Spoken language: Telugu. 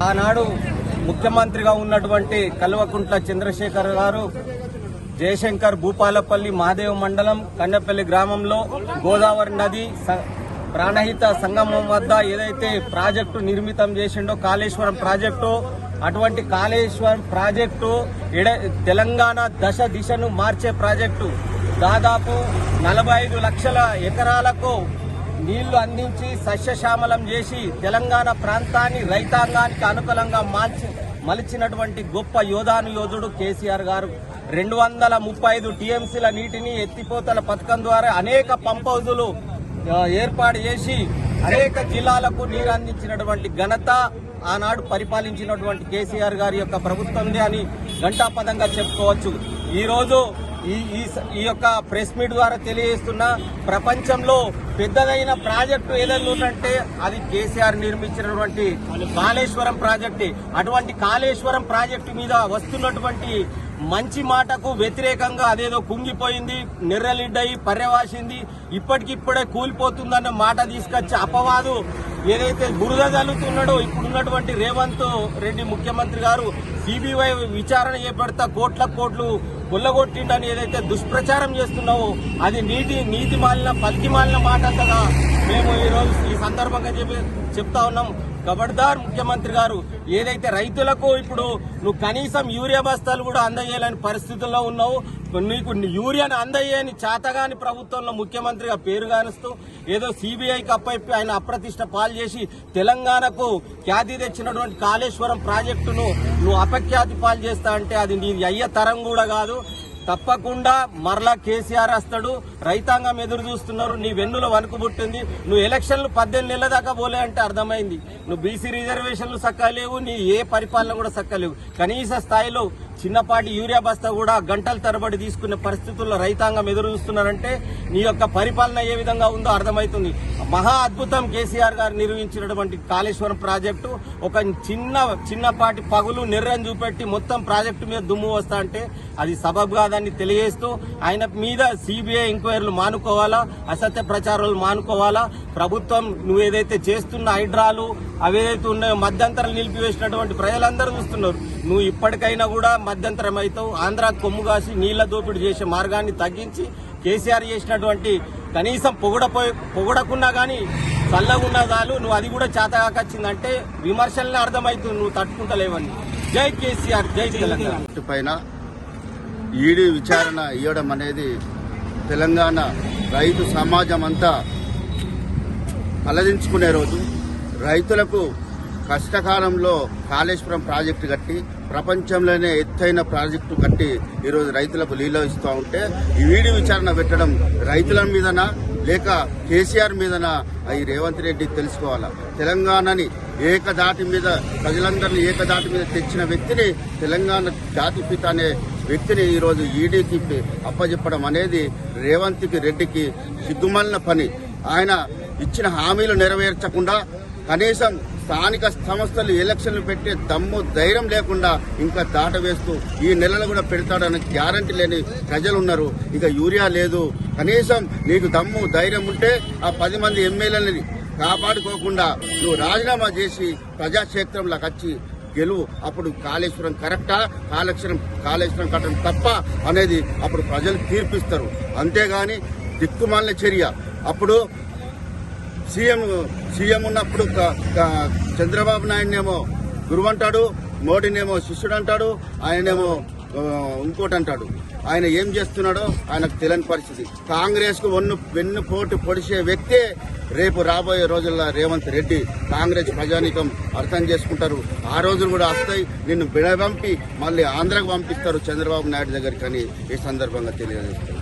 ఆనాడు ముఖ్యమంత్రిగా ఉన్నటువంటి కల్వకుంట్ల చంద్రశేఖర్ గారు జయశంకర్ భూపాలపల్లి మహాదేవ్ మండలం కన్నెపల్లి గ్రామంలో గోదావరి నది ప్రాణహిత సంగమం వద్ద ఏదైతే ప్రాజెక్టు నిర్మితం చేసిండో కాళేశ్వరం ప్రాజెక్టు, అటువంటి కాళేశ్వరం ప్రాజెక్టు తెలంగాణ దిశను మార్చే ప్రాజెక్టు. దాదాపు 45 లక్షల ఎకరాలకు నీళ్లు అందించి సస్యశ్యామలం చేసి తెలంగాణ ప్రాంతాన్ని రైతాంగానికి అనుకూలంగా మలిచినటువంటి గొప్ప యోధుడు కేసీఆర్ గారు. 235 టీఎంసీల నీటిని ఎత్తిపోతల పథకం ద్వారా అనేక పంప్ హౌజులు ఏర్పాటు చేసి అనేక జిల్లాలకు నీరు అందించినటువంటి ఘనత ఆనాడు పరిపాలించినటువంటి కేసీఆర్ గారి యొక్క ప్రభుత్వందే అని ఘంటాపథంగా చెప్పుకోవచ్చు. ఈరోజు ఈ యొక్క ప్రెస్ మీట్ ద్వారా తెలియజేస్తున్న ప్రపంచంలో పెద్దదైన ప్రాజెక్టు ఏదైనా ఉందంటే అది కేసీఆర్ నిర్మించినటువంటి కాళేశ్వరం ప్రాజెక్టే. అటువంటి కాళేశ్వరం ప్రాజెక్టు మీద వస్తున్నటువంటి మంచి మాటకు వ్యతిరేకంగా అదేదో కుంగిపోయింది, నిర్రలిడ్డయి పర్యవాసింది, ఇప్పటికిప్పుడే కూలిపోతుందన్న మాట తీసుకొచ్చి అపవాదు ఏదైతే బురద జల్లుతున్నాడో ఇప్పుడున్నటువంటి రేవంత్ రెడ్డి ముఖ్యమంత్రి గారు సిబిఐ విచారణ చేపడతా కోట్లు కొల్లగొట్టిండని ఏదైతే దుష్ప్రచారం చేస్తున్నావో అది నీతి మాలిన పలికి మాలిన మాట అంతగా మేము ఈరోజు ఈ సందర్భంగా చెప్తా ఉన్నాం. ఖబర్దార్ ముఖ్యమంత్రి గారు, ఏదైతే రైతులకు ఇప్పుడు నువ్వు కనీసం యూరియా బస్తాలు కూడా అందజేయలేని పరిస్థితుల్లో ఉన్నావు. నీకు యూరియాను అందజేయని చేతగాని ప్రభుత్వంలో ముఖ్యమంత్రిగా పేరు గానిస్తూ ఏదో సిబిఐకి అప్పైపి ఆయన అప్రతిష్ట పాలు చేసి తెలంగాణకు ఖ్యాతి తెచ్చినటువంటి కాళేశ్వరం ప్రాజెక్టును నువ్వు అపఖ్యాతి పాలు చేస్తా అంటే అది నీ అయ్యే తరం కూడా కాదు. తప్పకుండా మరలా కేసీఆర్ వస్తాడు. రైతాంగం ఎదురు చూస్తున్నారు. నీ వెన్నులో వణుకు పుట్టింది. నువ్వు ఎలక్షన్లు 18 నెలల దాకా పోలే అంటే అర్థమైంది. నువ్వు బీసీ రిజర్వేషన్లు సక్కలేవు, నీ ఏ పరిపాలన కూడా సక్కలేవు. కనీస స్థాయిలో చిన్నపాటి యూరియా బస్తా కూడా గంటల తరబడి తీసుకునే పరిస్థితుల్లో రైతాంగం ఎదురు చూస్తున్నారంటే నీ యొక్క పరిపాలన ఏ విధంగా ఉందో అర్థమవుతుంది. మహా అద్భుతం కేసీఆర్ గారు నిర్వహించినటువంటి కాళేశ్వరం ప్రాజెక్టు ఒక చిన్నపాటి పగులు నిర్ణయం చూపెట్టి మొత్తం ప్రాజెక్టు మీద దుమ్ము వస్తా అంటే అది సబబ్ కాదని తెలియజేస్తూ ఆయన మీద సిబిఐ ఎంక్వైరీలు మానుకోవాలా, అసత్య ప్రచారాలు మానుకోవాలా. ప్రభుత్వం నువ్వు ఏదైతే చేస్తున్న హైడ్రాలు అవేదైతే ఉన్నాయో మధ్యంతరాలు నిలిపివేసినటువంటి ప్రజలందరూ చూస్తున్నారు. నువ్వు ఇప్పటికైనా కూడా మధ్యంతరం అవుతావు. ఆంధ్రాకు కొమ్ము కాసి నీళ్ల దోపిడీ చేసే మార్గాన్ని తగ్గించి కేసీఆర్ చేసినటువంటి కనీసం పొగడకున్నా కానీ చల్లగున్నా చాలు. నువ్వు అది కూడా చేతగాకొచ్చిందంటే విమర్శలనే అర్థమవుతుంది, నువ్వు తట్టుకుంటలేవని. జై కేసీఆర్, జై తెలంగాణ. పైన ఈడీ విచారణ ఇవ్వడం అనేది తెలంగాణ రైతు సమాజం అంతా తలదించుకునే రోజు. రైతులకు కష్టకాలంలో కాళేశ్వరం ప్రాజెక్టు కట్టి ప్రపంచంలోనే ఎత్తైన ప్రాజెక్టు కట్టి ఈరోజు రైతులకు లీలో ఇస్తూ ఉంటే ఈ ఈడీ విచారణ పెట్టడం రైతుల మీదనా లేక కేసీఆర్ మీదనా ఈ రేవంత్ రెడ్డి తెలుసుకోవాలా. తెలంగాణని ఏకదాటి మీద ప్రజలందరినీ ఏకదాటి మీద తెచ్చిన వ్యక్తిని, తెలంగాణ జాతిపిత అనే వ్యక్తిని ఈరోజు ఈడీకి అప్పచెప్పడం అనేది రేవంత్ రెడ్డికి సిగ్గుమాలిన పని. ఆయన ఇచ్చిన హామీలు నెరవేర్చకుండా కనీసం స్థానిక సంస్థలు ఎలక్షన్లు పెట్టే దమ్ము ధైర్యం లేకుండా ఇంకా దాటవేస్తూ ఈ నెలలు కూడా పెడతాడని గ్యారంటీ లేని ప్రజలున్నారు. ఇక యూరియా లేదు. కనీసం నీకు దమ్ము ధైర్యం ఉంటే ఆ 10 మంది ఎమ్మెల్యేలని కాపాడుకోకుండా నువ్వు రాజీనామా చేసి ప్రజాక్షేత్రంలోకి వచ్చి గెలువు. అప్పుడు కాళేశ్వరం కరెక్టా, కాళేశ్వరం కట్టడం తప్ప అనేది అప్పుడు ప్రజలు తీర్పిస్తారు. అంతేగాని దిక్కుమాలిన చర్య. అప్పుడు సీఎం ఉన్నప్పుడు చంద్రబాబు నాయుడునేమో గురువు అంటాడు, మోడీనేమో శిష్యుడు అంటాడు, ఆయనేమో ఇంకోటి అంటాడు. ఆయన ఏం చేస్తున్నాడో ఆయనకు తెలియని పరిస్థితి. కాంగ్రెస్ కు వెన్ను పోటు పొడిచే వ్యక్తే రేపు రాబోయే రోజుల్లో రేవంత్ రెడ్డి. కాంగ్రెస్ ప్రజానీకం అర్థం చేసుకుంటారు. ఆ రోజులు కూడా వస్తాయి. నిన్ను బిడబంపి మళ్ళీ ఆంధ్రకు పంపిస్తారు చంద్రబాబు నాయుడు దగ్గరికి అని ఈ సందర్భంగా తెలియజేస్తారు.